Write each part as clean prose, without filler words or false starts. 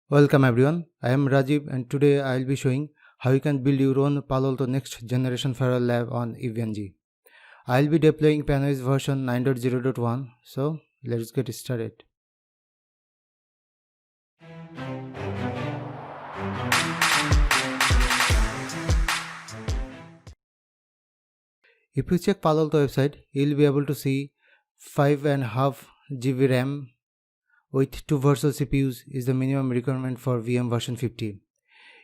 Welcome everyone, I am Rajiv and today I will be showing how you can build your own Palo Alto next generation firewall lab on EVNG. I will be deploying PAN-OS version 9.0.1, so let's get started. If you check Palo Alto website, you will be able to see 5.5 GB RAM with 2 virtual CPUs is the minimum requirement for VM version 50.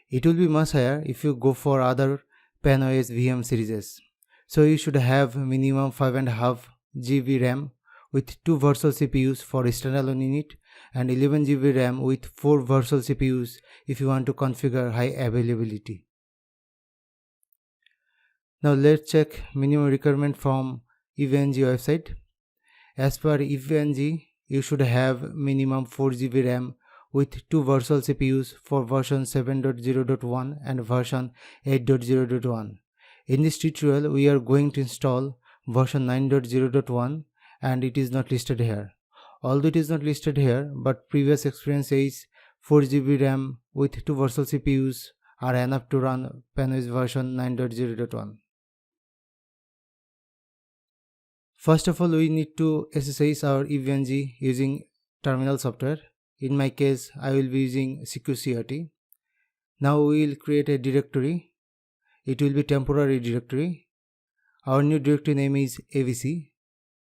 It will be much higher if you go for other PAN-OS VM series. So you should have minimum 5.5 GB RAM with 2 virtual CPUs for standalone unit and 11 GB RAM with 4 virtual CPUs if you want to configure high availability. Now let's check minimum requirement from EVNG website. As per EVNG, you should have minimum 4 GB RAM with 2 virtual CPUs for version 7.0.1 and version 8.0.1. In this tutorial, we are going to install version 9.0.1 and it is not listed here. Although it is not listed here, but previous experience says 4 GB RAM with 2 virtual CPUs are enough to run PAN-OS version 9.0.1. First of all, we need to SSH our EVNG using terminal software. In my case, I will be using SecureCRT. Now we will create a directory. It will be temporary directory. Our new directory name is AVC.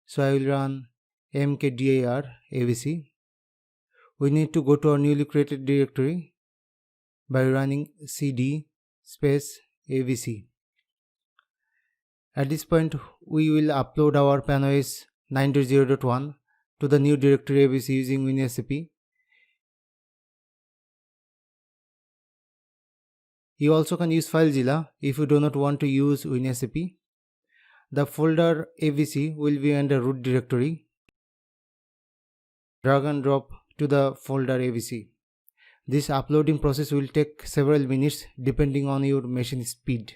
So I will run mkdir avc. We need to go to our newly created directory by running cd space avc. At this point, we will upload our PAN-OS 9.0.1 to the new directory AVC using WinSCP. You also can use FileZilla if you do not want to use WinSCP. The folder AVC will be under root directory. Drag and drop to the folder AVC. This uploading process will take several minutes depending on your machine speed.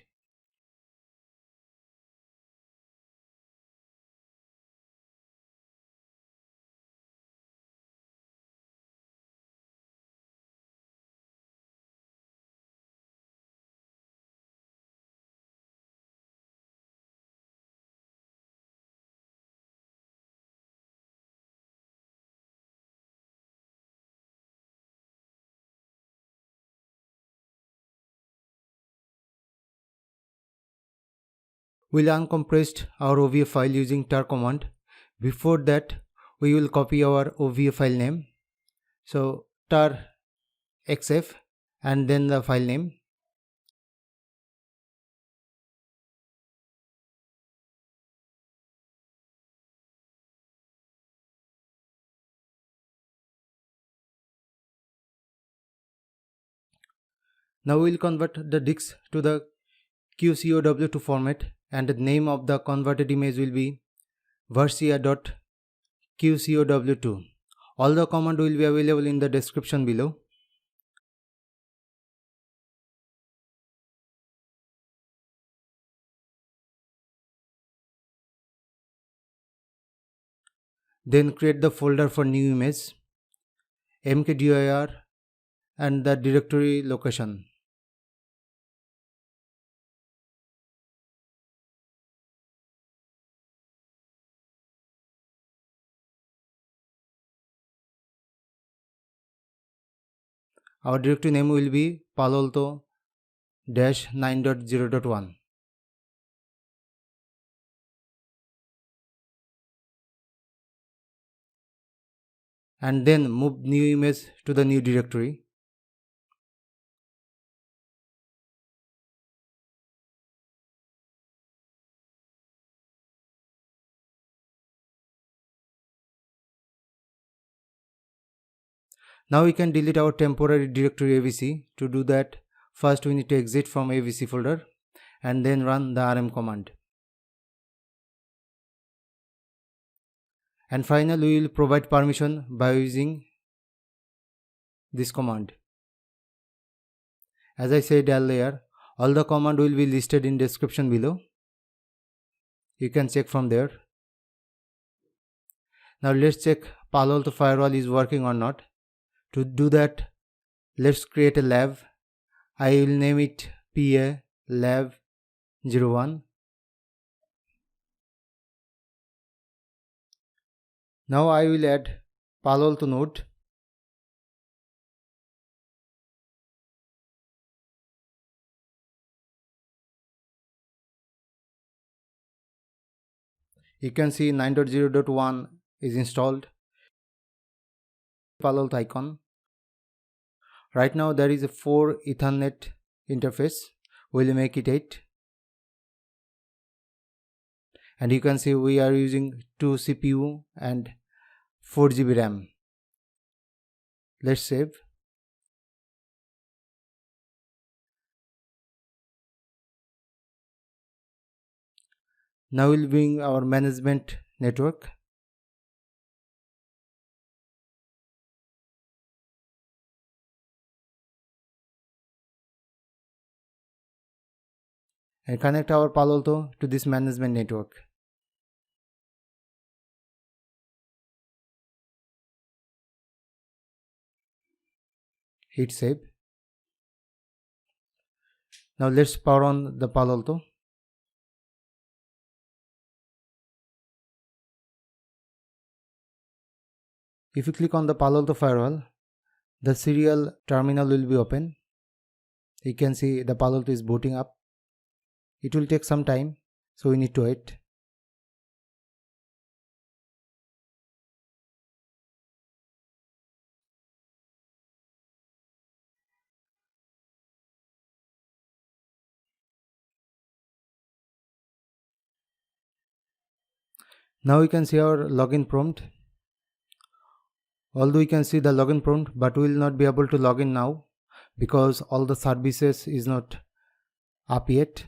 We'll uncompress our OVF file using tar command. Before that, we will copy our OVF file name. So tar xf and then the file name. Now we will convert the disk to the QCOW2 format and the name of the converted image will be versia.qcow2. All the command will be available in the description below. Then create the folder for new image, mkdir and the directory location. Our directory name will be Palo Alto -9.0.1. And then move new image to the new directory. Now we can delete our temporary directory AVC. To do that, first we need to exit from AVC folder and then run the rm command. And finally, we will provide permission by using this command. As I said earlier, all the command will be listed in description below. You can check from there. Now let's check Palo Alto firewall is working or not. To do that, Let's create a lab. I will name it PA Lab 01. Now I will add Palo Alto node. You can see 9.0.1 is installed. Palo Alto icon. Right now there is a 4 Ethernet interface. We'll make it 8. And you can see we are using 2 CPU and 4 GB RAM. Let's save. Now we'll bring our management network. And connect our Palo Alto to this management network. Hit save. Now let's power on the Palo Alto. If you click on the Palo Alto firewall, the serial terminal will be open. You can see the Palo Alto is booting up. It will take some time, so we need to wait. Now we can see our login prompt. Although we can see the login prompt, but we will not be able to log in now because all the services is not up yet.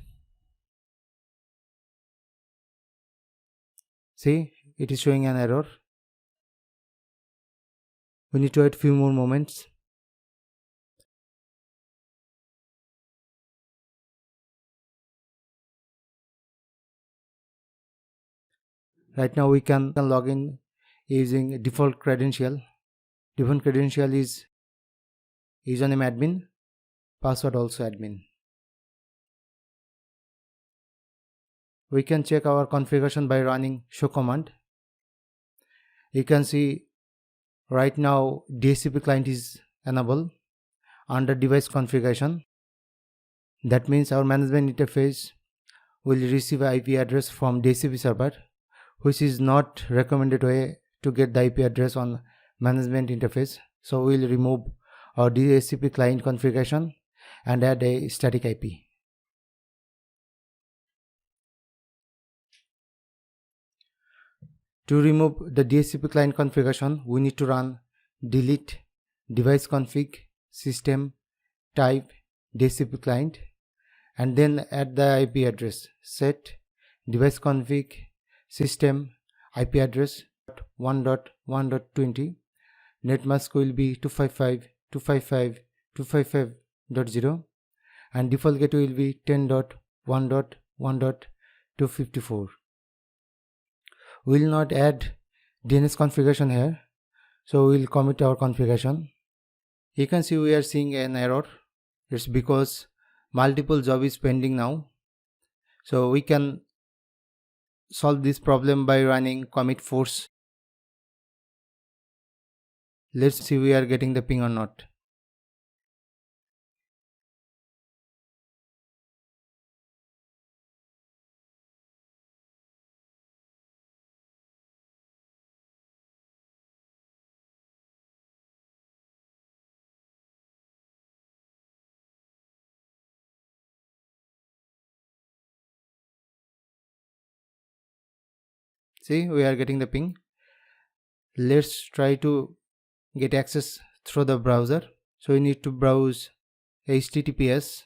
See, it is showing an error. We need to wait few more moments. Right now we can log in using default credential. Default credential is username admin, password also admin. We can check our configuration by running show command. You can see right now DHCP client is enabled under device configuration. That means our management interface will receive an IP address from DHCP server, which is not recommended way to get the IP address on management interface. So we will remove our DHCP client configuration and add a static IP. To remove the DHCP client configuration, we need to run delete device config system type DHCP client and then add the IP address set device config system IP address 1.1.20. net mask will be 255.255.255.0 and default gateway will be 10.1.1.254. We will not add DNS configuration here, so we will commit our configuration. You can see we are seeing an error. It's because multiple job is pending now. So we can solve this problem by running commit force. Let's see we are getting the ping or not. See, we are getting the ping. Let's try to get access through the browser. So we need to browse https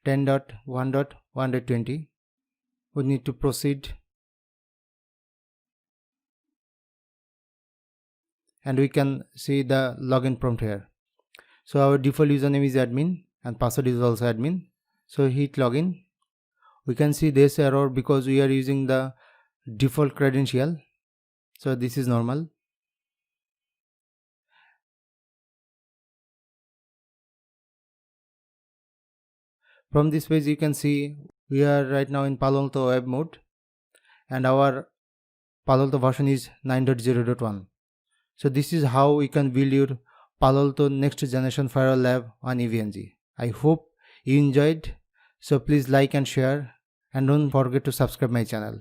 10.1.1.20. We need to proceed and we can see the login prompt here. So our default username is admin and password is also admin. So hit login. We can see this error because we are using the default credential. So this is normal. From this page you can see we are right now in Palo Alto web mode and our Palo Alto version is 9.0.1. So this is how you can build your Palo Alto next generation firewall lab on EVE-NG. I hope you enjoyed. So please like and share and don't forget to subscribe my channel.